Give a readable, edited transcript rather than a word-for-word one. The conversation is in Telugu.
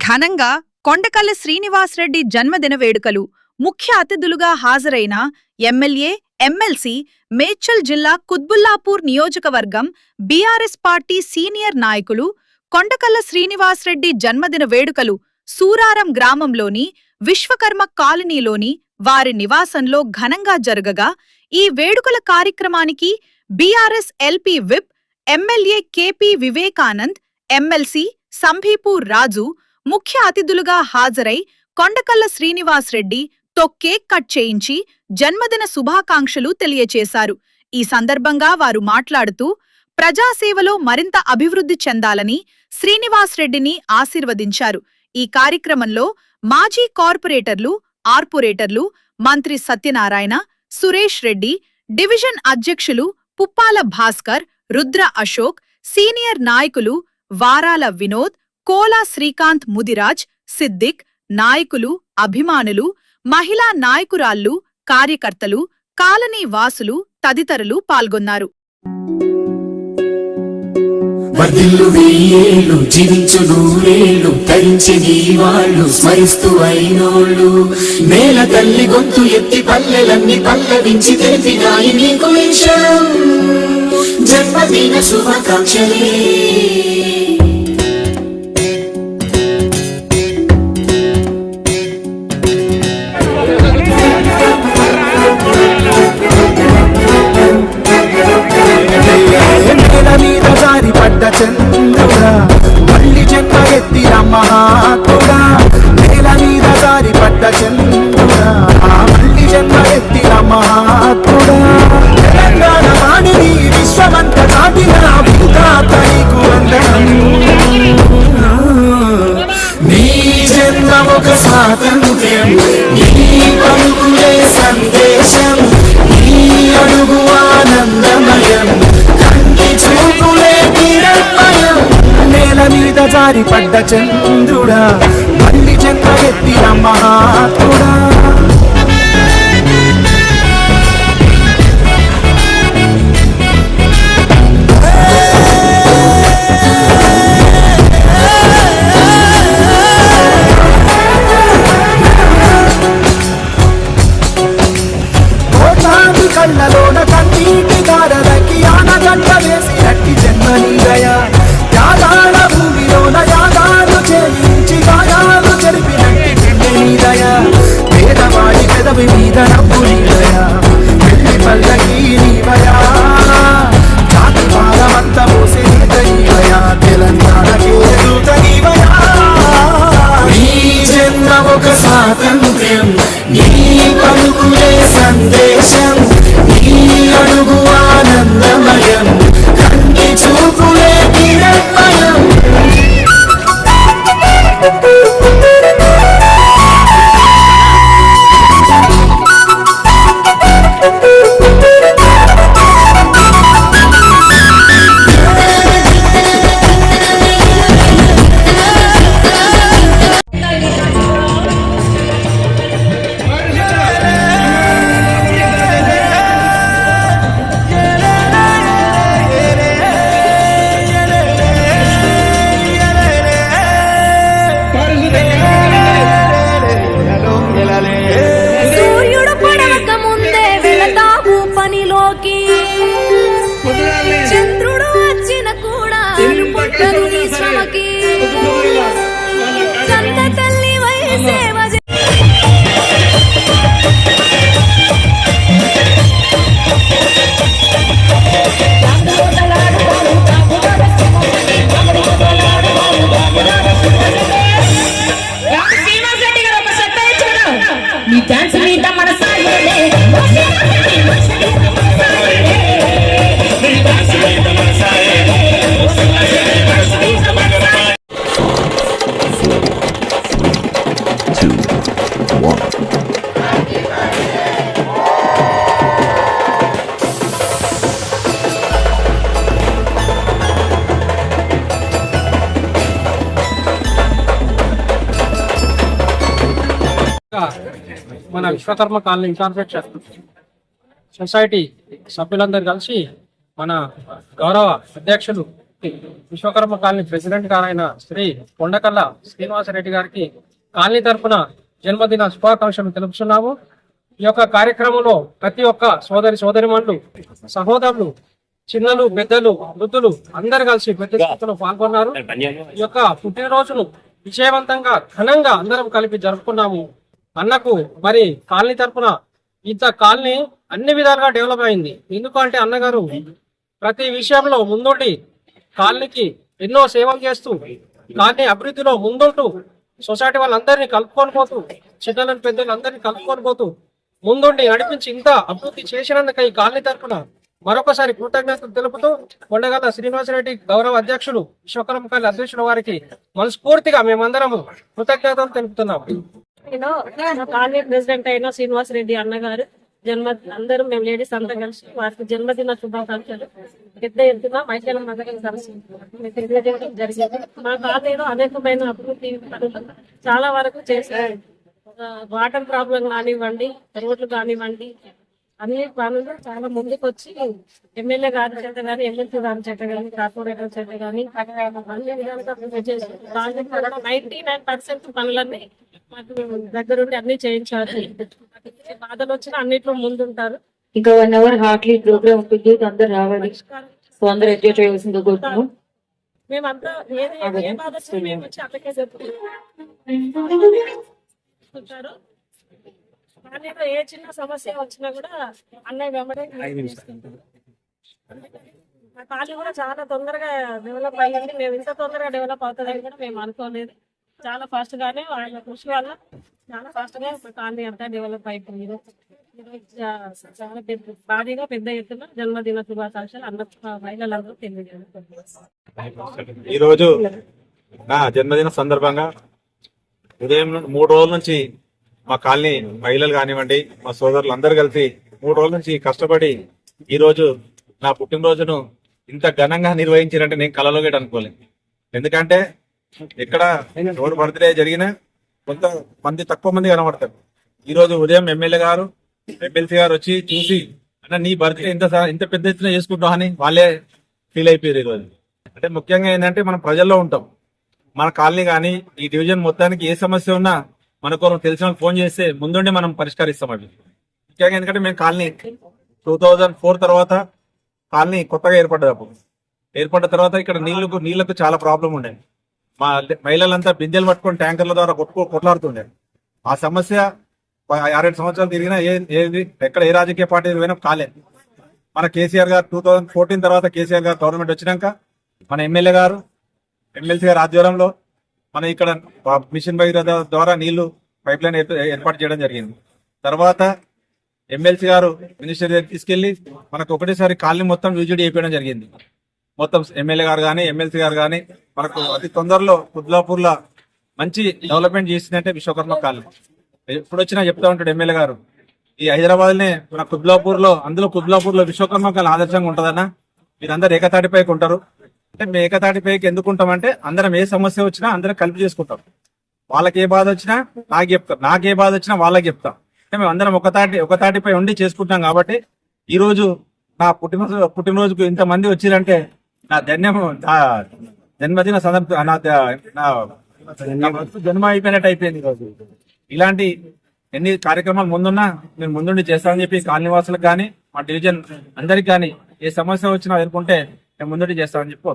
ఘనంగా కొండకల్ల శ్రీనివాస్ రెడ్డి జన్మదిన వేడుకలు ముఖ్య అతిథులుగా హాజరైన ఎమ్మెల్యే, ఎమ్మెల్సీ, మేడ్చల్ జిల్లా కుత్బుల్లాపూర్ నియోజకవర్గం బీఆర్ఎస్ పార్టీ సీనియర్ నాయకులు కొండకల్ల శ్రీనివాస్ రెడ్డి జన్మదిన వేడుకలు సూరారం గ్రామంలోని విశ్వకర్మ కాలనీలోని వారి నివాసంలో ఘనంగా జరగగా, ఈ వేడుకల కార్యక్రమానికి BRS LP whip, MLA KP Vivekanand, MLC Sambhipur Raju ముఖ్య అతిథులుగా హాజరై కొండకల్ల శ్రీనివాస్ రెడ్డి తో కేక్ కట్ చేయించి జన్మదిన శుభాకాంక్షలు తెలియచేశారు. ఈ సందర్భంగా వారు మాట్లాడుతూ ప్రజాసేవలో మరింత అభివృద్ధి చెందాలని శ్రీనివాస్ రెడ్డిని ఆశీర్వదించారు. ఈ కార్యక్రమంలో మాజీ కార్పొరేటర్లు, మంత్రి సత్యనారాయణ, సురేష్ రెడ్డి, డివిజన్ అధ్యక్షులు పుప్పాల భాస్కర్, రుద్ర అశోక్, సీనియర్ నాయకులు వారాల వినోద్, కోలా శ్రీకాంత్, ముదిరాజ్, సిద్దిక్, నాయకులు, అభిమానులు, మహిళా నాయకురాళ్లు, కార్యకర్తలు, కాలనీ వాసులు తదితరులు పాల్గొన్నారు. వర్ధిల్లు వెయ్యేళ్ళు, జీవించు నూరేళ్ళు, తరించి నీ వాళ్ళు స్మరిస్తూ అయినోళ్ళు. నేల తల్లి గొంతు ఎత్తి పల్లెలన్నీ పల్లవించి తెలిపినాయి నీకు విషయం. జన్మదిన శుభాకాంక్షలే. చంద్రుడా మళ్ళీ జన్మ ఎత్తిన మహాత్ముడా, నేల మీద జారి పడ్డ చంద్రుడా, మళ్ళీ జన్మ ఎత్తిన మహాత్ముడా. తెలంగాణ వాణిని విశ్వమంత దాటిన భూతాత నీకు వందనం. నీ జన్మ ఒక స్వాతంత్ర్యం, నీ పలుకులే సందేశం, నీ అడుగు ఆనందమయం, కంటి చూపులే నేల మీద జారి పడ్డ చంద్రుడా, మళ్ళీ జన్మ ఎత్తిన మహాత్ముడా. కోట్లాది కళ్ళలోన కన్నీటి దారలకి ఆనగడ్డ వేసినట్టి జన్మ నీదయా. యాదాల భూమిలోన యాదాలు చెల్లించి గాయాలు చెరిపినట్టి గుండె నీదయా. పేదవాడి పెదవి మీద నవ్వు నీదయా. పెళ్లి పల్లకి నీవయా. జాతి భారమంతా మోసే నీవయా. తెలంగాణకి దూత నీవయా. నీ జన్మ ఒక స్వాతంత్ర్యం, నీ పలుకులే సందేశం, నీ అడుగు ఆనందమయం, కంటి చూపులే కిరణమయం. చంద్రుడు వచ్చిన కూడా పుట్టను నీ శ్రమకి. కన్న తల్లి వై సేవ నీ డాన్స్ మీద మనసాయలే. మన విశ్వకర్మ కాలనీ ఇన్కార్పొరేట్ సొసైటీ సభ్యులందరూ కలిసి మన గౌరవ అధ్యక్షులు విశ్వకర్మ కాలనీ ప్రెసిడెంట్ గారైన శ్రీ కొండకల్ల శ్రీనివాసరెడ్డి గారికి కాలనీ తరఫున జన్మదిన శుభాకాంక్షలు తెలుపుతున్నాము. ఈ యొక్క కార్యక్రమంలో ప్రతి ఒక్క సోదరిమణులు, సహోదరులు, చిన్నలు, పెద్దలు, వృద్ధులు అందరు కలిసి పెద్ద సంఖ్యలో పాల్గొన్నారు. ఈ యొక్క పుట్టినరోజును విజయవంతంగా ఘనంగా అందరం కలిపి జరుపుకున్నాము. అన్నకు మరి కాలనీ తరఫున ఇంత కాలనీ అన్ని విధాలుగా డెవలప్ అయింది. ఎందుకంటే అన్నగారు ప్రతి విషయంలో ముందుండి కాలనీకి ఎన్నో సేవలు చేస్తూ కాలనీ అభివృద్ధిలో ముందుంటూ సొసైటీ వాళ్ళందరినీ కలుపుకొని పోతూ చిన్నలను పెద్దలు అందరినీ కలుపుకొని పోతూ ముందుండి నడిపించి ఇంత అభివృద్ధి చేసినందుకు ఈ కాలనీ తరఫున మరొకసారి కృతజ్ఞతలు తెలుపుతూ కొండగల్ల శ్రీనివాసరెడ్డి గౌరవ అధ్యక్షులు విశ్వకర్మ కాలనీ అధ్యక్షుల వారికి మనస్ఫూర్తిగా మేమందరము కృతజ్ఞతలు తెలుపుతున్నాము. నేను నా కాలనీ ప్రెసిడెంట్ అయిన శ్రీనివాస్ రెడ్డి అన్నగారు అందరూ మేము లేడీస్ అంతా కలిసి వారికి జన్మదిన శుభాకాంక్షలు పెద్ద ఎత్తున మహిళల మద్దతు తెలియజేయడం జరిగింది. మా కాలనీలో అనేకమైన అభివృద్ధి పనులు చాలా వరకు చేశారు. వాటర్ ప్రాబ్లం కానివ్వండి, రోడ్లు కానివ్వండి, అన్ని పనులు చాలా ముందుకు వచ్చి ఎమ్మెల్యే గారి చేత కానీ, ఎమ్మెల్సీ గారి చేత కానీ, కార్పొరేటర్ చేత కానీ అన్ని విధాలుగా చేశారు. 99% పనులన్నీ మాకు దగ్గరుండి అన్ని చేయించారు. బాధలు వచ్చినా అన్నిట్లో ముందుంటారు. ఇంకా 1 అవర్ హార్ట్లీ ప్రోగ్రామ్ ఉంటుంది, అందరు రావాలి. సో అందరు ఎంజాయ్ చేయాల్సిందిగా కోరుతున్నాము. మేమంతా ఏ బాధ వచ్చినా మేము వచ్చి అక్కడికే చెప్తుంటారు. కానీ ఏ చిన్న సమస్య వచ్చినా కూడా అన్నయ్య వెంబడే తీసుకుంటారు. మా కాలనీ కూడా చాలా తొందరగా డెవలప్ అయ్యింది. మేము ఇంత తొందరగా డెవలప్ అవుతుందని కూడా మేము అనుకోలేదు. చాలా ఫాస్ట్ గానే వాళ్ళ కృషి వల్ల చాలా ఫాస్ట్ గా కాలనీ అంతా డెవలప్ అయిపోయింది. చాలా భారీగా పెద్ద ఎత్తున జన్మదిన శుభాకాంక్షలు అన్న మహిళలందరూ తెలియజేస్తున్నారు. ఈ రోజు నా జన్మదిన సందర్భంగా ఉదయం 3 రోజుల నుంచి మా కాలనీ మహిళలు కానివ్వండి, మా సోదరులు అందరూ కలిసి 3 రోజుల నుంచి కష్టపడి ఈ రోజు నా పుట్టినరోజును ఇంత ఘనంగా నిర్వహించారంటే నేను కలలో కూడా అనుకోలేదు. ఎందుకంటే ఇక్కడ ఎవరు బర్త్డే జరిగినా కొంత మంది తక్కువ మంది కనబడతారు. ఈ రోజు ఉదయం ఎమ్మెల్యే గారు, ఎమ్మెల్సీ గారు వచ్చి చూసి అంటే నీ బర్త్డే ఇంత పెద్ద ఎత్తున చేసుకుంటాం అని వాళ్ళే ఫీల్ అయిపోయారు. ఈ రోజు అంటే ముఖ్యంగా ఏంటంటే మనం ప్రజల్లో ఉంటాం. మన కాలనీ కానీ ఈ డివిజన్ మొత్తానికి ఏ సమస్య ఉన్నా మనకు తెలిసిన ఫోన్ చేస్తే ముందుండి మనం పరిష్కరిస్తాం. అవి ముఖ్యంగా ఎందుకంటే మేము కాలనీ 2004 తర్వాత కాలనీ కొత్తగా ఏర్పడ్డ తర్వాత ఇక్కడ నీళ్లకు చాలా ప్రాబ్లం ఉండేది. మా మహిళలంతా బిందెలు పట్టుకొని ట్యాంకర్ల ద్వారా కొట్లాడుతుండే. ఆ సమస్య 6-7 సంవత్సరాలు తిరిగినా ఎక్కడ ఏ రాజకీయ పార్టీ పోయినా కాలే. మన కేసీఆర్ గారు 2014 తర్వాత కేసీఆర్ గారు గవర్నమెంట్ వచ్చినాక మన ఎమ్మెల్యే గారు, ఎమ్మెల్సీ గారు ఆధ్వర్యంలో మన ఇక్కడ మిషన్ భగీరథ ద్వారా నీళ్లు పైప్ లైన్ ఏర్పాటు చేయడం జరిగింది. తర్వాత ఎమ్మెల్సీ గారు మినిస్టర్ తీసుకెళ్లి మనకు ఒకటేసారి కాలనీ మొత్తం విజిట్ చేయడం జరిగింది. మొత్తం ఎమ్మెల్యే గారు కానీ, ఎమ్మెల్సీ గారు కానీ మనకు అతి తొందరలో కుద్లాపూర్ లో మంచి డెవలప్మెంట్ చేసిందంటే విశ్వకర్మ కాలనీ. ఎప్పుడు వచ్చినా చెప్తా ఉంటాడు ఎమ్మెల్యే గారు, ఈ హైదరాబాద్ నే మన కుద్లాపూర్ లో విశ్వకర్మ కాలనీ ఆదర్శంగా ఉంటదన్నా, మీరందరూ ఏకతాటిపైకి ఉంటారు. అంటే మేము ఏకతాటిపైకి ఎందుకు ఉంటామంటే అందరం ఏ సమస్య వచ్చినా అందరం కలిపి చేసుకుంటాం. వాళ్ళకి ఏ బాధ వచ్చినా నాకు చెప్తారు, నాకే బాధ వచ్చినా వాళ్ళకి చెప్తాం. అంటే మేము అందరం ఒకతాటిపై ఉండి చేసుకుంటాం. కాబట్టి ఈ రోజు నా పుట్టినరోజుకు ఇంతమంది వచ్చిరంటే నా జన్మదిన జన్మ అయిపోయినట్టు అయిపోయింది. ఈరోజు ఇలాంటి ఎన్ని కార్యక్రమాలు ముందున్నా నేను ముందుండి చేస్తానని చెప్పి కాలనీవాసులకు కానీ, మా డివిజన్ అందరికి కానీ ఏ సమస్య వచ్చినా ఎదుర్కొంటే నేను ముందుండి చేస్తానని చెప్పి